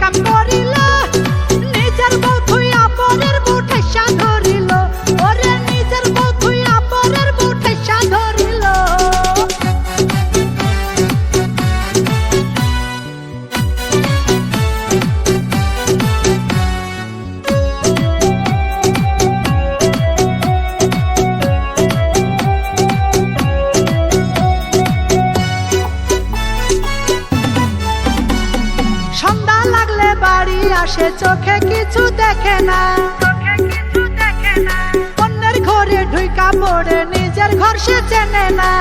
কাম করিল নিজের বউ থুইয়া পরের বউ ঠেসা ধরিল ওরে নিজের বউ থুইয়া পরের বউ ঠেসা ধরিল সন্ধ্যা লাগলে বাড়ি আসে চোখে কিছু দেখে না অন্যের ঘরে ঢুইকা পড়ে নিজের ঘর সে চেনে না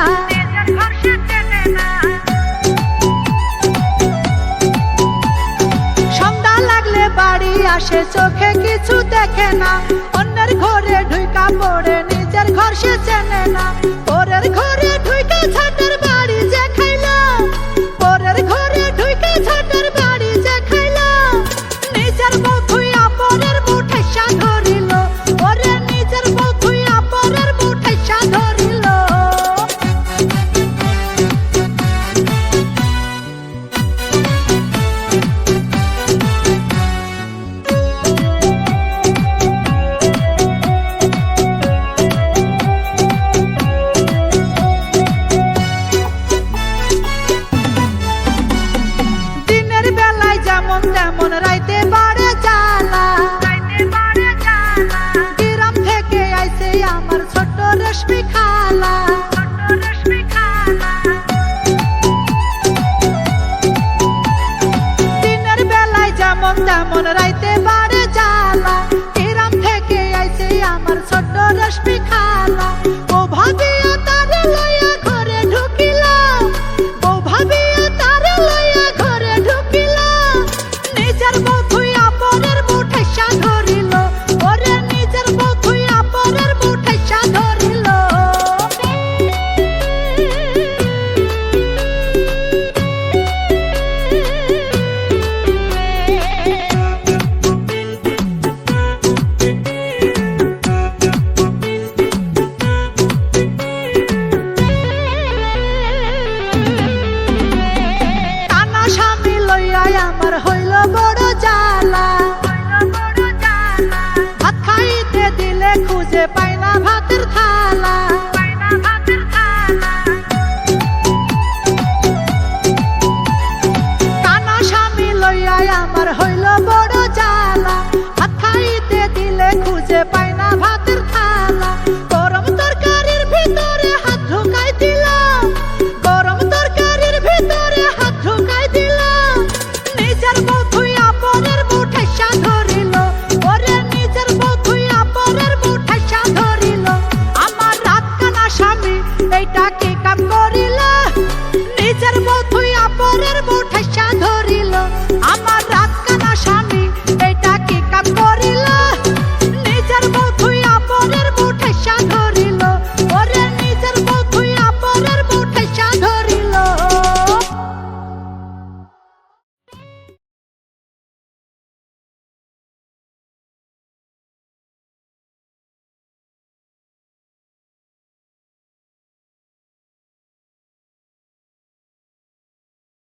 সন্ধ্যা লাগলে বাড়ি আসে চোখে কিছু দেখে না অন্যের ঘরে ঢুইকা পড়ে নিজের ঘর সে চেনে না পরের ঘরে ঢুইকা ঝাটের বাড়ি যে খাইল পরের ঘরে ঢুইকা ঝাটের বাড়ি যে খাইল নিজের বউ থুইয়া পরের বউ ঠেসা ধরিল ওরে নিজের বউ থুইয়া পরের বউ ঠেসা ধরিল দিনের বেলায় যেমন তেমন রাইতে বাড়ে জ্বালা গ্রাম থেকে আইছে আমার ছোট রেশমি খালা দিনের বেলায় যেমন তেমন রাইতে বাড়ে জ্বালা গ্রাম থেকে আইছে আমার ছোট রেশমি খালা ও ভাবিয়া তারে লইয়া ঘরে ঢুকিলা ও ভাবিয়া তারে লইয়া ঘরে ঢুকিলা নিজের বউ থুইয়া পরের বউ ঠেসা ধরিল ওরে নিজের বউ থুইয়া পরের বউ ঠেসা ধরিল টানা স্বামী লইয়া আমার হইল বড় জ্বালা ভাত খাইতে দিলে খুঁজে পাই না ভাতের থালা টানা স্বামী লইয়া আমার হইল বড় জ্বালা ভাত খাইতে দিলে খুঁজে পাই না ভাতের